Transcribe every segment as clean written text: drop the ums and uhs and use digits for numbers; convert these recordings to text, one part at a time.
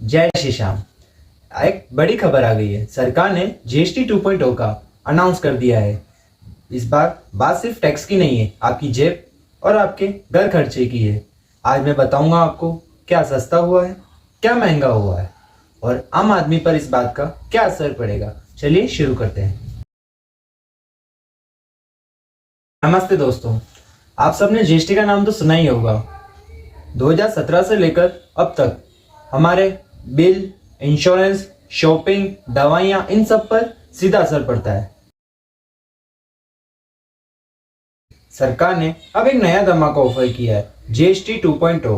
जय श्री श्याम। एक बड़ी खबर आ गई है। सरकार ने जीएसटी 2.0 का अनाउंस कर दिया है। इस बार बात सिर्फ टैक्स की नहीं है, आपकी जेब और आपके घर खर्चे की है। आज मैं बताऊंगा आपको क्या सस्ता हुआ है, क्या महंगा हुआ है और आम आदमी पर इस बात का क्या असर पड़ेगा। चलिए शुरू करते हैं। नमस्ते दोस्तों, आप सबने जीएसटी का नाम तो सुना ही होगा। 2017 से लेकर अब तक हमारे बिल, इंश्योरेंस, शॉपिंग, दवाइयाँ, इन सब पर सीधा असर पड़ता है। सरकार ने अब एक नया धमाका ऑफर किया है, जीएसटी 2.0।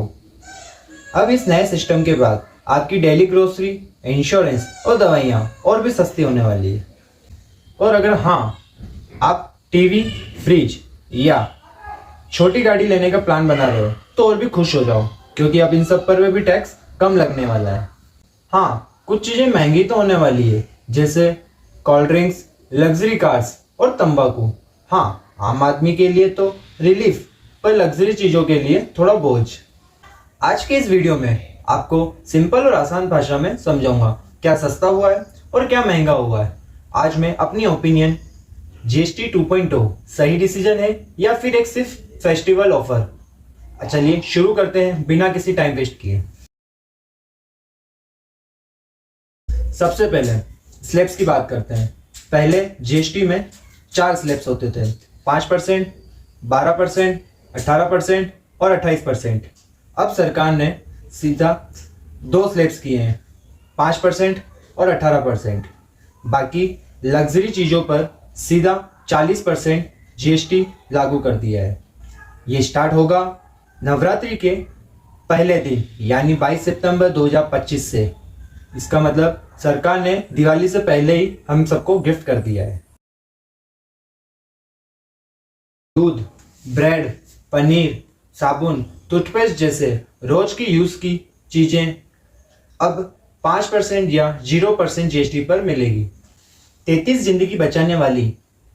अब इस नए सिस्टम के बाद आपकी डेली ग्रोसरी, इंश्योरेंस और दवाइयाँ और भी सस्ती होने वाली है। और अगर आप टीवी, फ्रिज या छोटी गाड़ी लेने का प्लान बना रहे हो तो और भी खुश हो जाओ, क्योंकि अब इन सब पर भी टैक्स कम लगने वाला है। कुछ चीज़ें महंगी तो होने वाली है, जैसे कोल्ड ड्रिंक्स, लग्जरी कार्स और तंबाकू। आम आदमी के लिए तो रिलीफ, पर लग्जरी चीज़ों के लिए थोड़ा बोझ। आज के इस वीडियो में आपको सिंपल और आसान भाषा में समझाऊंगा क्या सस्ता हुआ है और क्या महंगा हुआ है। आज मैं अपनी ओपिनियन, जीएसटी 2.0 सही डिसीजन है या फिर एक सिर्फ फेस्टिवल ऑफर। चलिए शुरू करते हैं बिना किसी टाइम वेस्ट किए। सबसे पहले स्लैब्स की बात करते हैं। पहले जीएसटी में 4 स्लैब्स होते थे, 5%, 12%, 18% और 28%। अब सरकार ने सीधा 2 स्लैब्स किए हैं, 5% और 18%। बाकी लग्जरी चीज़ों पर सीधा 40% जीएसटी लागू कर दिया है। ये स्टार्ट होगा नवरात्रि के पहले दिन यानी 22 सितंबर 2025 से। इसका मतलब सरकार ने दिवाली से पहले ही हम सबको गिफ्ट कर दिया है। दूध, ब्रेड, पनीर, साबुन, टूथपेस्ट जैसे रोज की यूज की चीजें अब 5% या 0% जीएसटी पर मिलेगी। 33 जिंदगी बचाने वाली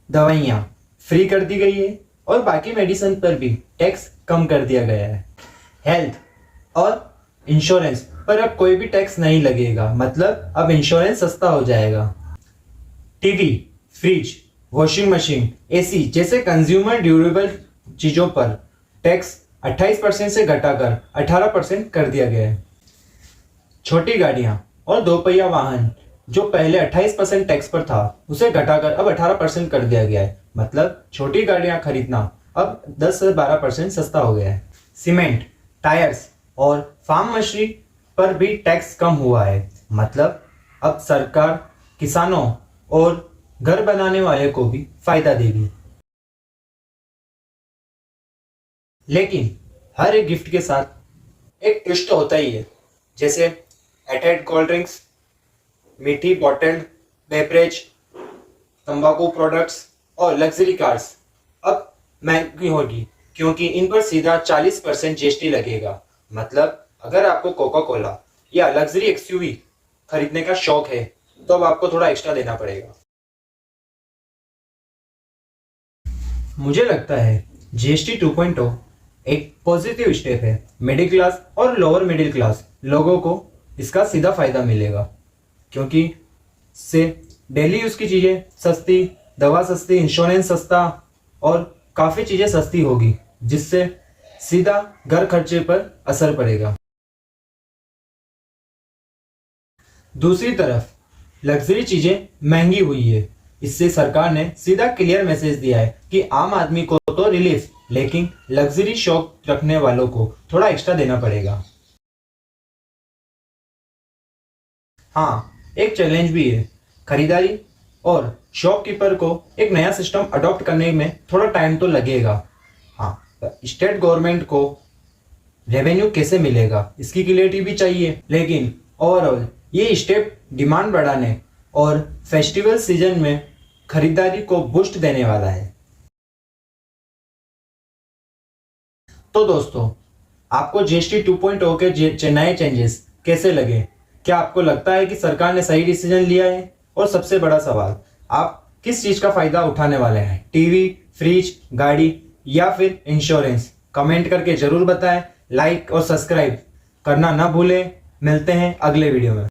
दवाइयाँ फ्री कर दी गई है और बाकी मेडिसिन पर भी टैक्स कम कर दिया गया है। हेल्थ और इंश्योरेंस पर अब कोई भी टैक्स नहीं लगेगा, मतलब अब इंश्योरेंस सस्ता हो जाएगा। TV, fridge, washing machine, AC जैसे कंज्यूमर ड्यूरेबल चीजों पर टैक्स 28% से घटाकर 18% कर दिया गया है। छोटी गाड़ियां और दोपहिया वाहन जो पहले 28% टैक्स पर था, उसे घटाकर अब 18% कर दिया गया है। मतलब छोटी गाड़ियां खरीदना अब 10 से 12% सस्ता हो गया है। सीमेंट, टायर्स और फार्म मशीनरी पर भी टैक्स कम हुआ है। मतलब अब सरकार किसानों और घर बनाने वाले को भी फायदा देगी। लेकिन हर एक गिफ्ट के साथ एक ट्विस्ट होता ही है, जैसे एटेड कोल्ड ड्रिंक्स, मीठी बॉटल्ड बेवरेज, तंबाकू प्रोडक्ट्स और लग्जरी कार्स अब महंगी होगी, क्योंकि इन पर सीधा 40% जीएसटी लगेगा। मतलब अगर आपको कोका कोला या लग्जरी एक्सयूवी खरीदने का शौक है तो अब आपको थोड़ा एक्स्ट्रा देना पड़ेगा। मुझे लगता है जीएसटी 2.0 एक पॉजिटिव स्टेप है। मिडिल क्लास और लोअर मिडिल क्लास लोगों को इसका सीधा फायदा मिलेगा, क्योंकि इससे डेली यूज की चीजें सस्ती, दवा सस्ती, इंश्योरेंस सस्ता और काफी चीजें सस्ती होगी, जिससे सीधा घर खर्चे पर असर पड़ेगा। दूसरी तरफ लग्जरी चीजें महंगी हुई है। इससे सरकार ने सीधा क्लियर मैसेज दिया है कि आम आदमी को तो रिलीफ, लेकिन लग्जरी शौक रखने वालों को थोड़ा एक्स्ट्रा देना पड़ेगा। एक चैलेंज भी है। खरीदारी और शॉपकीपर को एक नया सिस्टम अडॉप्ट करने में थोड़ा टाइम तो लगेगा। स्टेट गवर्नमेंट को रेवेन्यू कैसे मिलेगा, इसकी क्लियरिटी भी चाहिए। लेकिन ओवरऑल ये स्टेप डिमांड बढ़ाने और फेस्टिवल सीजन में खरीदारी को बूस्ट देने वाला है। तो दोस्तों, आपको जीएसटी 2.0 के नए चेंजेस कैसे लगे? क्या आपको लगता है कि सरकार ने सही डिसीजन लिया है? और सबसे बड़ा सवाल, आप किस चीज का फायदा उठाने वाले हैं? टीवी, फ्रिज, गाड़ी या फिर इंश्योरेंस? कमेंट करके जरूर बताएं। लाइक और सब्सक्राइब करना ना भूलें। मिलते हैं अगले वीडियो में।